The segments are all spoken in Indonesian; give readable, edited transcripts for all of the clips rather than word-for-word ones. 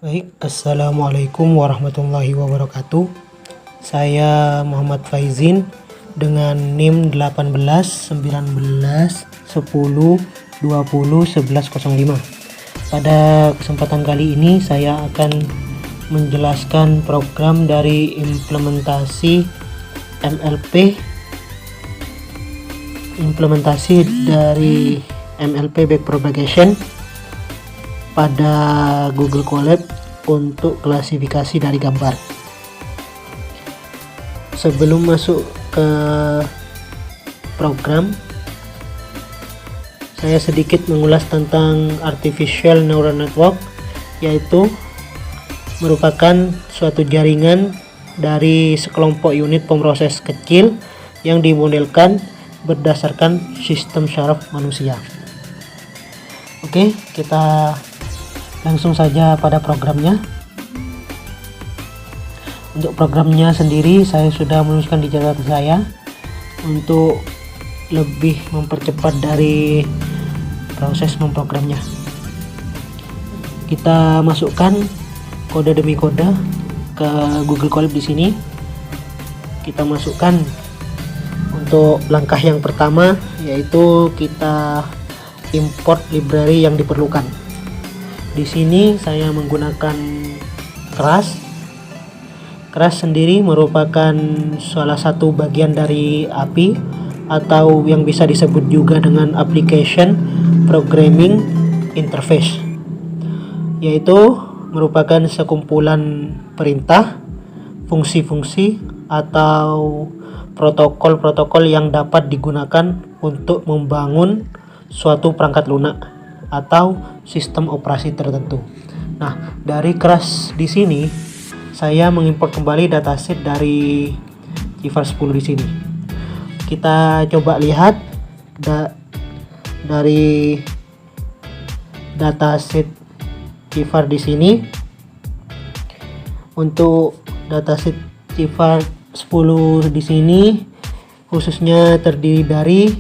Baik, Assalamualaikum warahmatullahi wabarakatuh. Saya Muhammad Faizin dengan NIM 18 19 10 20 1105. Pada kesempatan kali ini saya akan menjelaskan program dari implementasi MLP backpropagation pada Google Colab untuk klasifikasi dari gambar. Sebelum masuk ke program, saya sedikit mengulas tentang Artificial Neural Network, yaitu merupakan suatu jaringan dari sekelompok unit pemroses kecil yang dimodelkan berdasarkan sistem syaraf manusia. Oke, kita langsung saja pada programnya. Untuk programnya sendiri saya sudah menuliskan di catatan saya untuk lebih mempercepat dari proses memprogramnya. Kita masukkan kode demi kode ke Google Colab di sini. Kita masukkan untuk langkah yang pertama, yaitu kita import library yang diperlukan. Di sini saya menggunakan Crush. Crush sendiri merupakan salah satu bagian dari API atau yang bisa disebut juga dengan Application Programming Interface, yaitu merupakan sekumpulan perintah, fungsi-fungsi atau protokol-protokol yang dapat digunakan untuk membangun suatu perangkat lunak atau sistem operasi tertentu. Nah, dari Crush di sini saya mengimport kembali dataset dari Cipher 10 di sini. Kita coba lihat dari dataset Cipher di sini. Untuk dataset Cipher 10 di sini khususnya terdiri dari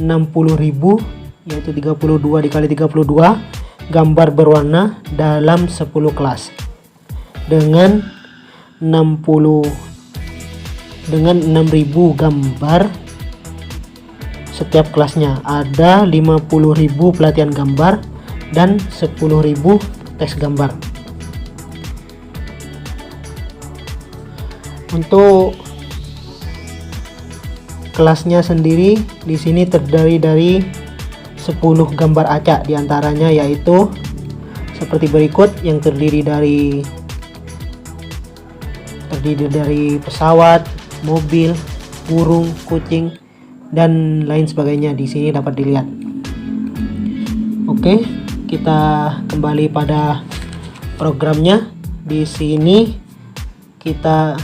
60.000, yaitu 32 dikali 32 gambar berwarna dalam 10 kelas dengan 6.000 gambar setiap kelasnya. Ada 50.000 pelatihan gambar dan 10.000 tes gambar. Untuk kelasnya sendiri di sini terdiri dari 10 gambar acak, diantaranya yaitu seperti berikut, yang terdiri dari pesawat, mobil, burung, kucing, dan lain sebagainya. Di sini dapat dilihat. Oke, kita kembali pada programnya. Di sini kita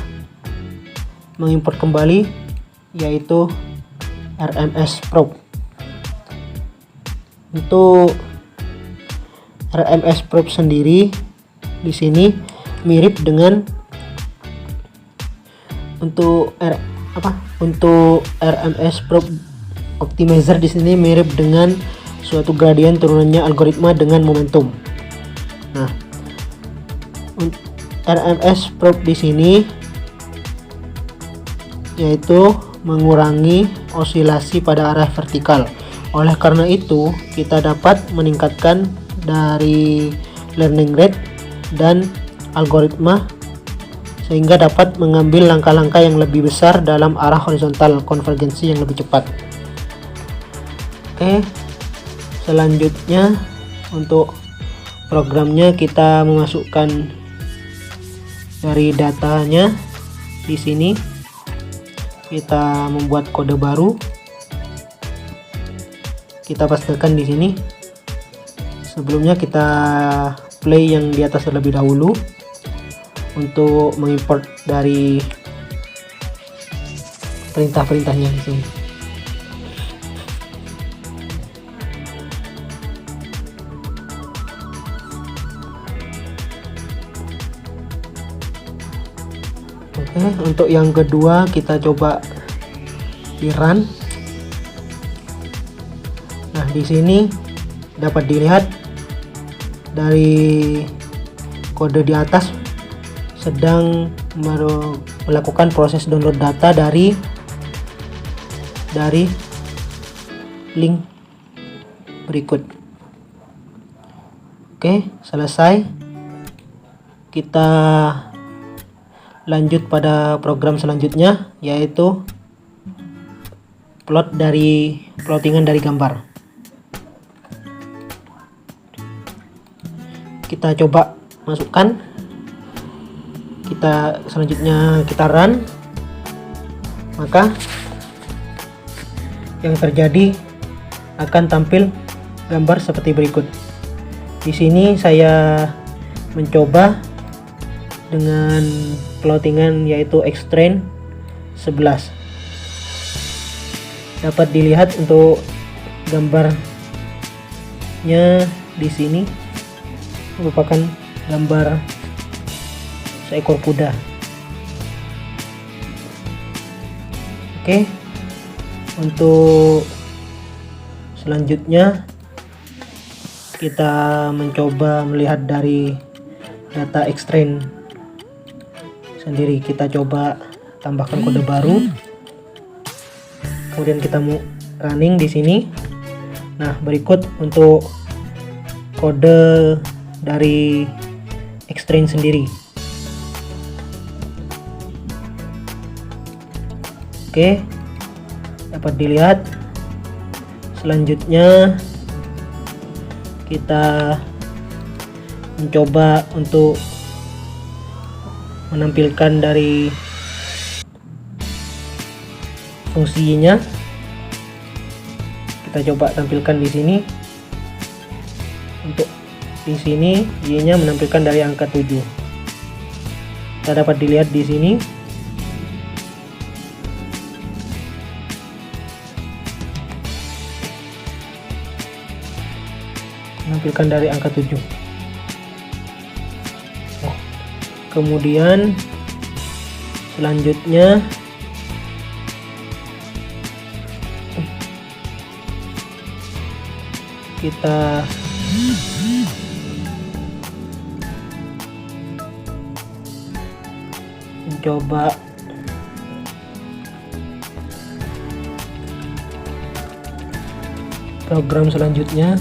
mengimport kembali, yaitu RMS Probe. Untuk RMS Probe sendiri di sini mirip dengan untuk RMS Probe Optimizer di sini mirip dengan suatu gradien turunannya algoritma dengan momentum. Nah, RMS Probe di sini yaitu mengurangi osilasi pada arah vertikal. Oleh karena itu, kita dapat meningkatkan dari learning rate dan algoritma sehingga dapat mengambil langkah-langkah yang lebih besar dalam arah horizontal konvergensi yang lebih cepat. Oke, selanjutnya untuk programnya kita memasukkan dari datanya. Di sini kita membuat kode baru. Kita pastikan di sini. Sebelumnya kita play yang di atas terlebih dahulu untuk mengimport dari perintah-perintahnya di sini. Oke, untuk yang kedua kita coba di run. Nah, di sini dapat dilihat dari kode di atas sedang melakukan proses download data dari link berikut. Oke, selesai. Kita lanjut pada program selanjutnya, yaitu plottingan dari gambar. Kita coba masukkan. Selanjutnya kita run, maka yang terjadi akan tampil gambar seperti berikut. Di sini saya mencoba dengan plottingan yaitu Xtrain 11. Dapat dilihat untuk gambarnya di sini merupakan gambar seekor kuda. Oke, untuk selanjutnya kita mencoba melihat dari data Xtrain sendiri. Kita coba tambahkan kode baru, kemudian kita mau running di sini. Nah, berikut untuk kode dari Xtrain sendiri. Oke, dapat dilihat. Selanjutnya kita mencoba untuk menampilkan dari fungsinya. Kita coba tampilkan di sini. Untuk di sini y-nya menampilkan dari angka 7. Kita dapat dilihat di sini. Menampilkan dari angka 7. Kemudian selanjutnya kita mencoba program selanjutnya.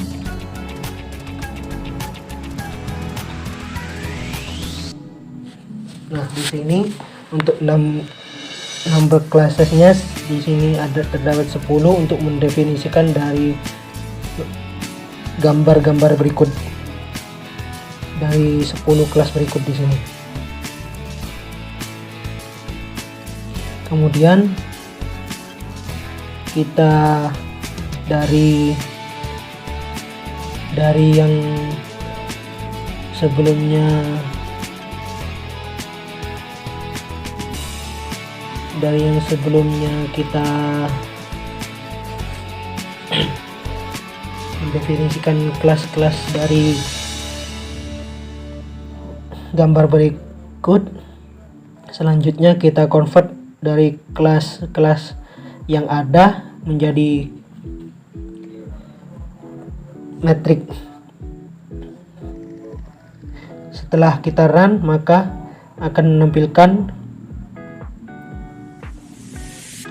Nah, di sini untuk number classesnya di sini terdapat 10 untuk mendefinisikan dari gambar-gambar berikut dari 10 kelas berikut di sini. Kemudian kita dari yang sebelumnya kita mendefinisikan kelas-kelas dari gambar berikut. Selanjutnya kita convert dari kelas-kelas yang ada menjadi metrik. Setelah kita run, maka akan menampilkan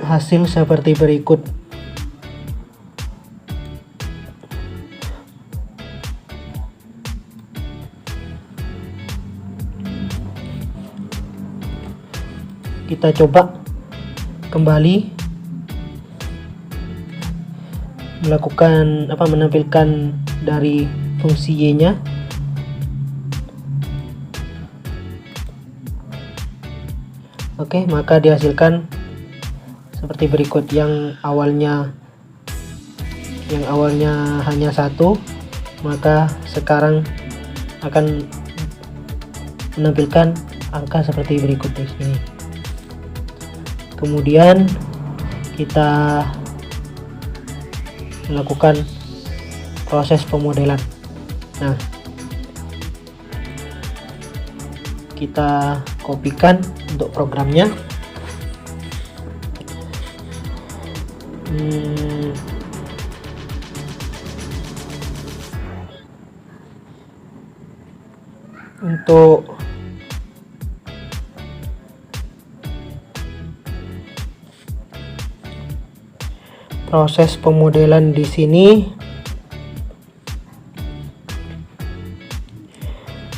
hasil seperti berikut. Kita coba kembali menampilkan dari fungsi y-nya. Oke, maka dihasilkan seperti berikut. Yang awalnya hanya 1, maka sekarang akan menampilkan angka seperti berikut di sini. Kemudian kita melakukan proses pemodelan. Nah, kita kopikan untuk programnya. Untuk proses pemodelan di sini,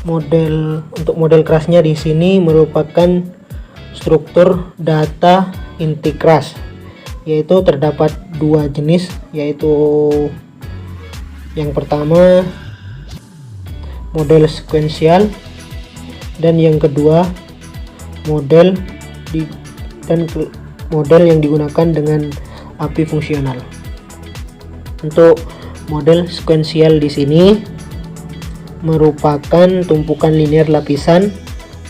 untuk model kerasnya di sini merupakan struktur data inti keras, yaitu terdapat dua jenis, yaitu yang pertama model sekuensial dan yang kedua model yang digunakan dengan API fungsional. Untuk model sekuensial di sini merupakan tumpukan linear lapisan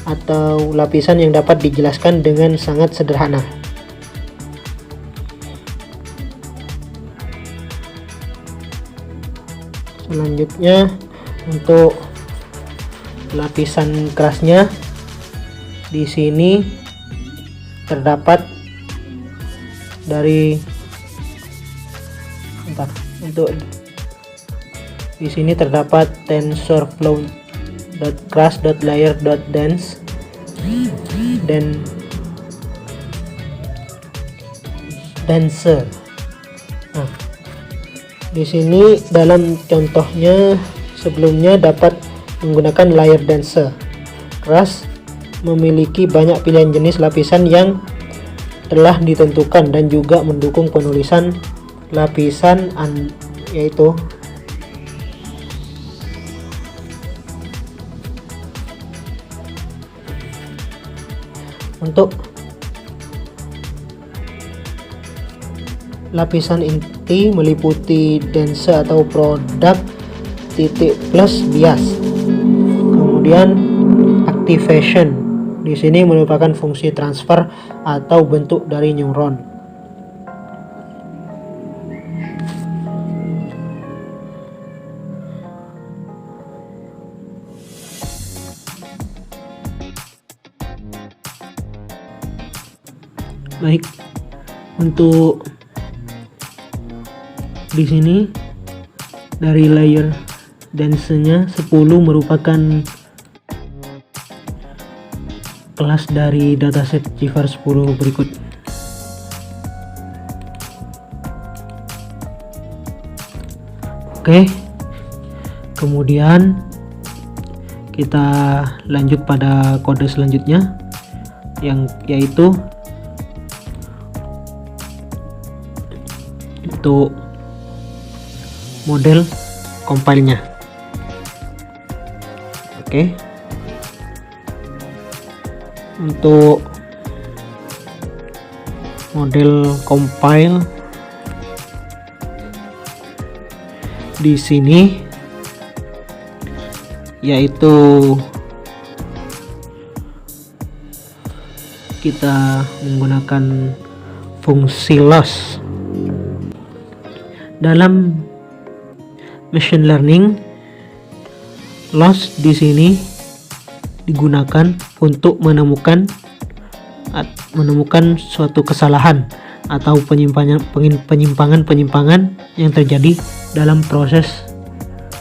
atau lapisan yang dapat dijelaskan dengan sangat sederhana. Selanjutnya, untuk lapisan kerasnya di sini terdapat di sini terdapat tensorflow.crush.layer.dense dan denser. Nah, di sini dalam contohnya sebelumnya dapat menggunakan layer denser. Crush memiliki banyak pilihan jenis lapisan yang telah ditentukan dan juga mendukung penulisan lapisan yaitu untuk lapisan inti meliputi dense atau produk titik plus bias. Kemudian activation di sini merupakan fungsi transfer atau bentuk dari neuron. Baik, untuk di sini dari layer densenya 10 merupakan kelas dari dataset GVAR 10 berikut. Oke, kemudian kita lanjut pada kode selanjutnya, yaitu untuk model compile-nya. Oke. Untuk model compile di sini yaitu kita menggunakan fungsi loss. Dalam machine learning, loss di sini digunakan untuk menemukan suatu kesalahan atau penyimpangan yang terjadi dalam proses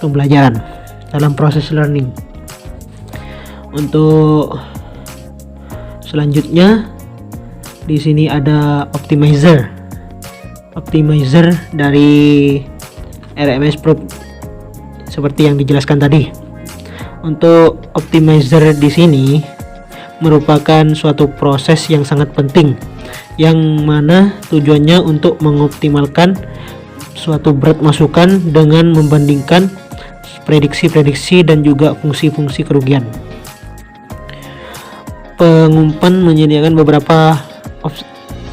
pembelajaran, dalam proses learning. Untuk selanjutnya di sini ada optimizer dari RMS Probe seperti yang dijelaskan tadi. Untuk optimizer di sini merupakan suatu proses yang sangat penting, yang mana tujuannya untuk mengoptimalkan suatu berat masukan dengan membandingkan prediksi-prediksi dan juga fungsi-fungsi kerugian. Pengumpan menyediakan beberapa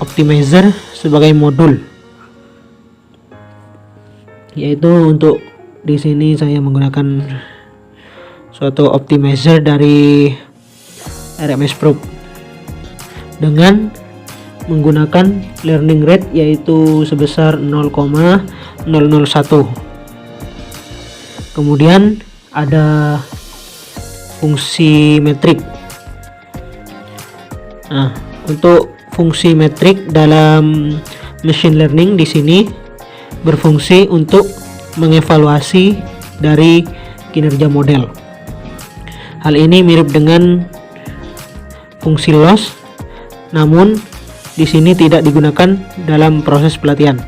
optimizer sebagai modul, yaitu untuk di sini saya menggunakan suatu optimizer dari RMS Probe dengan menggunakan learning rate yaitu sebesar 0,001. Kemudian ada fungsi metrik. Nah, untuk fungsi metrik dalam machine learning di sini berfungsi untuk mengevaluasi dari kinerja model. Hal ini mirip dengan fungsi loss, namun di sini tidak digunakan dalam proses pelatihan.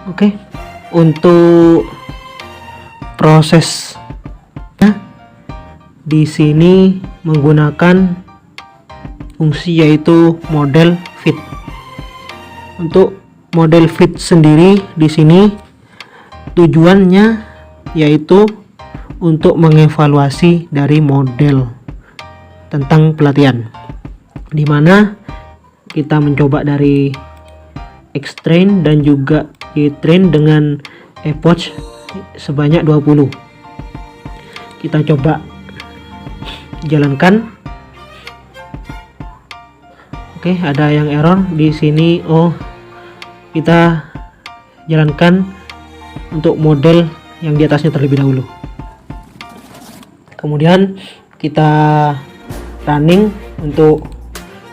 Oke, untuk prosesnya di sini menggunakan fungsi yaitu model fit. Untuk model fit sendiri di sini tujuannya yaitu untuk mengevaluasi dari model tentang pelatihan, dimana kita mencoba dari X-train dan juga Y-train dengan epoch sebanyak 20. Kita coba jalankan. Oke, ada yang error di sini. Oh, kita jalankan untuk model yang di atasnya terlebih dahulu. Kemudian kita running untuk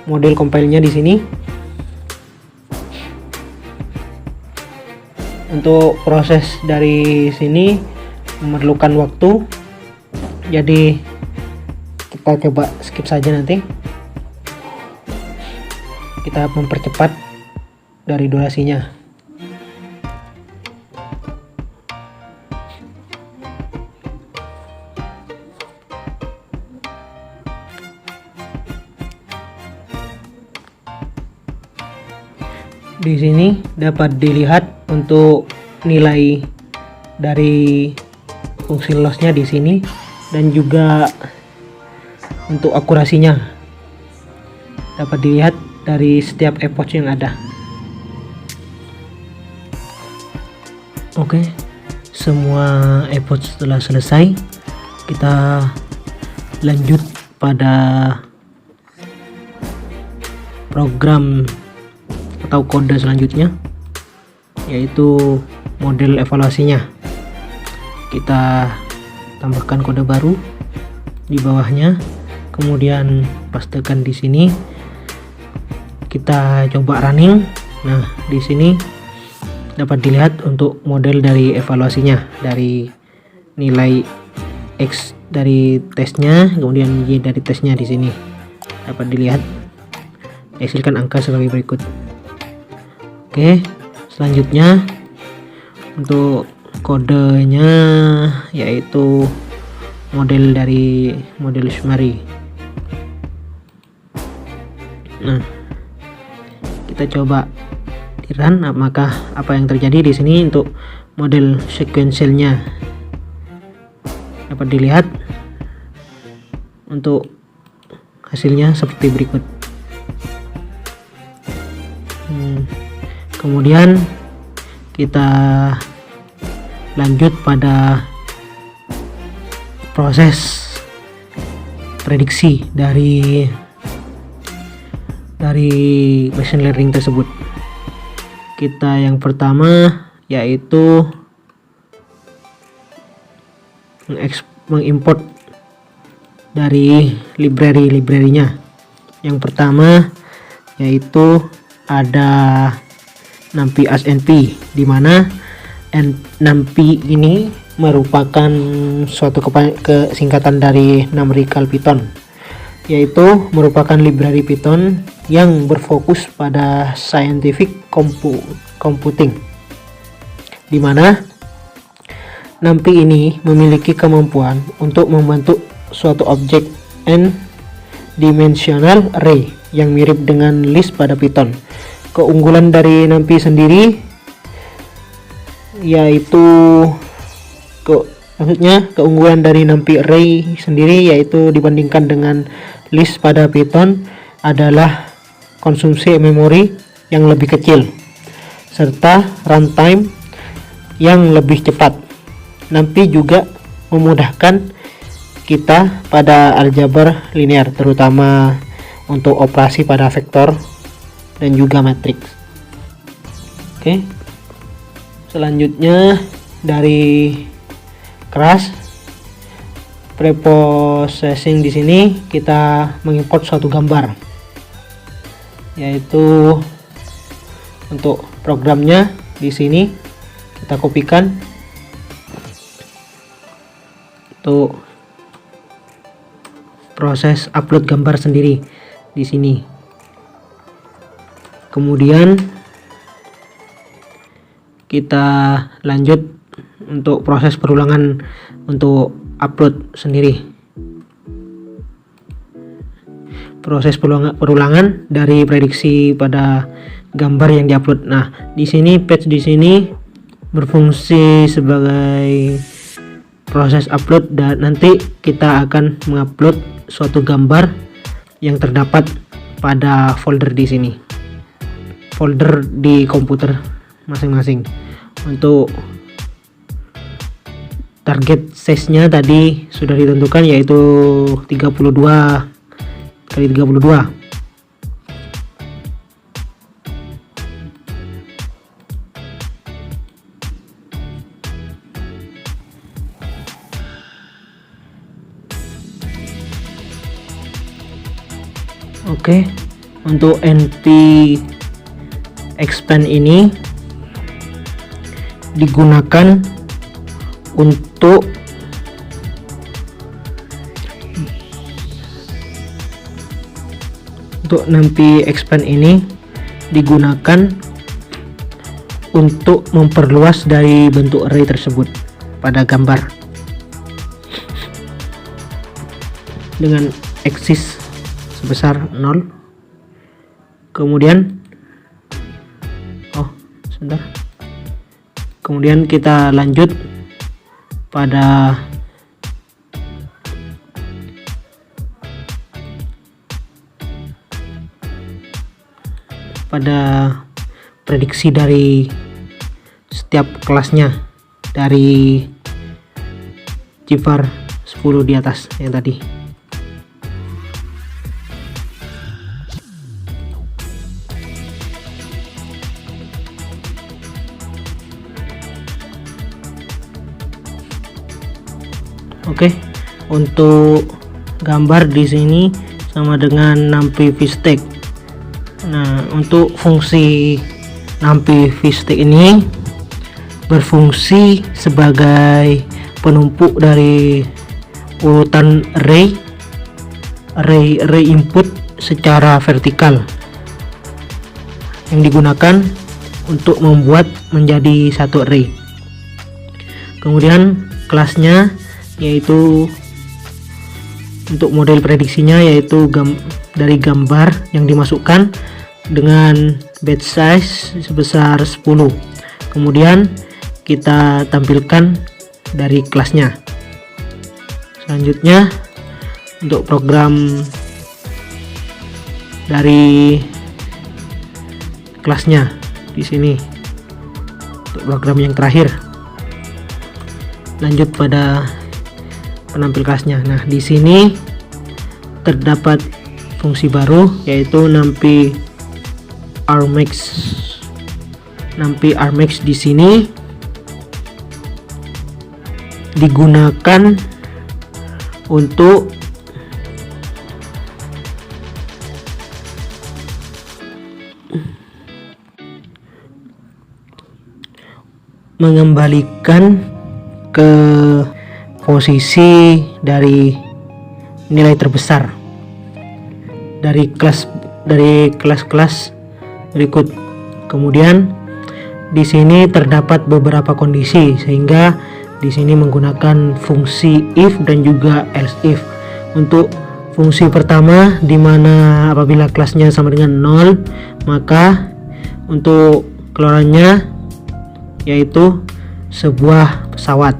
model compile-nya di sini. Untuk proses dari sini memerlukan waktu, jadi kita coba skip saja, nanti kita mempercepat dari durasinya. Di sini dapat dilihat untuk nilai dari fungsi lossnya di sini, dan juga untuk akurasinya dapat dilihat dari setiap epoch yang ada. Oke, semua epoch setelah selesai, kita lanjut pada program atau kode selanjutnya, yaitu model evaluasinya. Kita tambahkan kode baru di bawahnya, kemudian pastekan di sini. Kita coba running. Nah, di sini dapat dilihat untuk model dari evaluasinya, dari nilai X dari tesnya, kemudian Y dari tesnya. Di sini dapat dilihat dihasilkan angka sebagai berikut. Oke, selanjutnya untuk kodenya yaitu model dari model summary. Nah, kita coba di run apakah apa yang terjadi di sini. Untuk model sequentialnya dapat dilihat untuk hasilnya seperti berikut. Kemudian kita lanjut pada proses prediksi dari machine learning tersebut. Kita yang pertama yaitu mengimport dari library-nya. Yang pertama yaitu ada NumPy AskNP, di mana NumPy ini merupakan suatu kesingkatan dari numerical Python, yaitu merupakan library Python yang berfokus pada scientific computing, di mana NumPy ini memiliki kemampuan untuk membentuk suatu objek n-dimensional array yang mirip dengan list pada Python. Keunggulan dari NumPy sendiri yaitu keunggulan dari NumPy array sendiri yaitu dibandingkan dengan list pada Python adalah konsumsi memori yang lebih kecil serta runtime yang lebih cepat. NumPy juga memudahkan kita pada aljabar linear, terutama untuk operasi pada vektor dan juga matriks. Oke. Selanjutnya dari kelas preprocessing, di sini kita mengimport suatu gambar, yaitu untuk programnya di sini kita kopikan untuk proses upload gambar sendiri di sini. Kemudian kita lanjut untuk proses perulangan untuk upload sendiri. Proses perulangan dari prediksi pada gambar yang diupload. Nah, di sini patch di sini berfungsi sebagai proses upload, dan nanti kita akan mengupload suatu gambar yang terdapat pada folder di sini. Folder di komputer masing-masing. Untuk target size-nya tadi sudah ditentukan, yaitu 32 kali 32. Oke, untuk NP expand ini digunakan untuk NP expand ini digunakan untuk memperluas dari bentuk array tersebut pada gambar dengan axis sebesar 0. Kemudian kemudian kita lanjut pada prediksi dari setiap kelasnya dari Cipher 10 di atas yang tadi. Oke, untuk gambar di sini sama dengan NumPy VStack. Nah, untuk fungsi NumPy VStack ini berfungsi sebagai penumpuk dari urutan array input secara vertikal yang digunakan untuk membuat menjadi satu array. Kemudian kelasnya yaitu untuk model prediksinya yaitu dari gambar yang dimasukkan dengan batch size sebesar 10. Kemudian kita tampilkan dari kelasnya. Selanjutnya untuk program dari kelasnya di sini untuk program yang terakhir. Lanjut pada penampil kelasnya. Nah, di sini terdapat fungsi baru yaitu NumPy Argmax. NumPy Argmax di sini digunakan untuk mengembalikan ke posisi dari nilai terbesar dari kelas-kelas berikut. Kemudian di sini terdapat beberapa kondisi sehingga di sini menggunakan fungsi if dan juga else if. Untuk fungsi pertama di mana apabila kelasnya sama dengan 0, maka untuk keluarannya yaitu sebuah pesawat.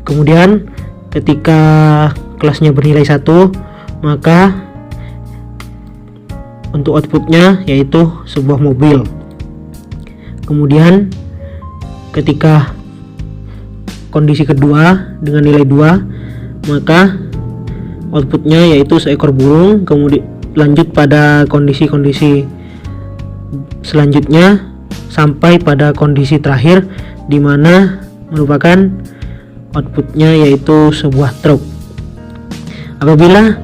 Kemudian ketika kelasnya bernilai 1, maka untuk outputnya yaitu sebuah mobil. Kemudian ketika kondisi kedua dengan nilai 2, maka outputnya yaitu seekor burung. lanjut pada kondisi-kondisi selanjutnya sampai pada kondisi terakhir, di mana merupakan outputnya yaitu sebuah truk. Apabila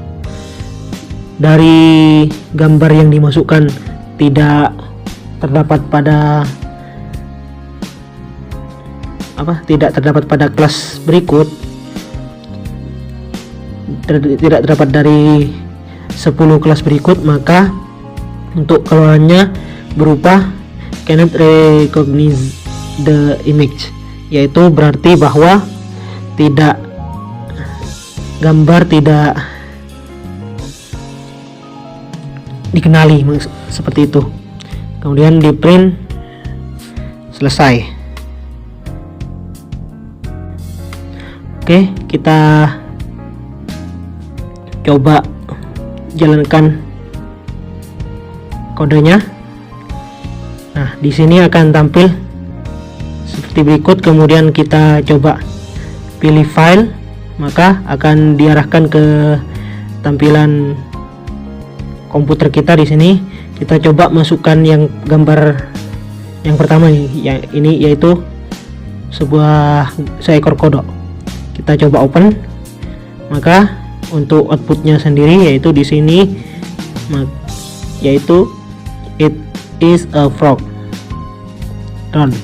dari gambar yang dimasukkan tidak terdapat pada kelas berikut, tidak terdapat dari 10 kelas berikut, maka untuk keluarannya berupa cannot recognize the image, yaitu berarti bahwa gambar tidak dikenali, seperti itu. Kemudian di print, selesai. Oke, kita coba jalankan kodenya. Nah, di sini akan tampil seperti berikut. Kemudian kita coba pilih file, maka akan diarahkan ke tampilan komputer kita. Di sini kita coba masukkan yang gambar yang pertama ini yaitu seekor kodok. Kita coba open, maka untuk outputnya sendiri yaitu di sini yaitu it is a frog. Done.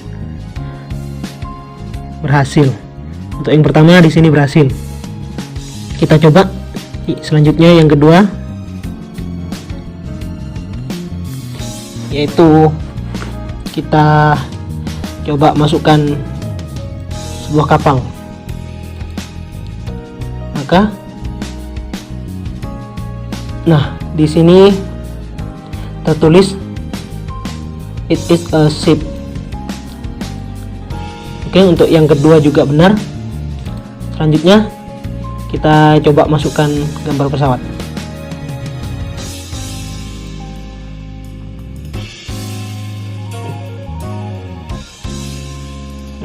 Berhasil. Untuk yang pertama di sini berhasil. Kita coba selanjutnya yang kedua, yaitu kita coba masukkan sebuah kapal. Maka di sini tertulis it is a ship. Oke, untuk yang kedua juga benar. Selanjutnya kita coba masukkan gambar pesawat.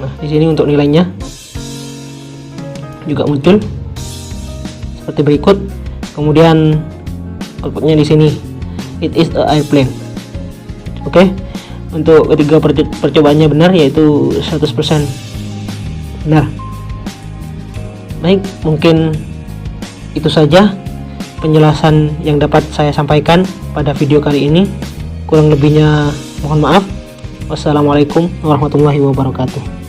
Nah, di sini untuk nilainya juga muncul seperti berikut. Kemudian outputnya di sini it is a airplane. Oke, untuk ketiga percobaannya benar, yaitu 100% benar. Baik, mungkin itu saja penjelasan yang dapat saya sampaikan pada video kali ini. Kurang lebihnya mohon maaf. Wassalamualaikum warahmatullahi wabarakatuh.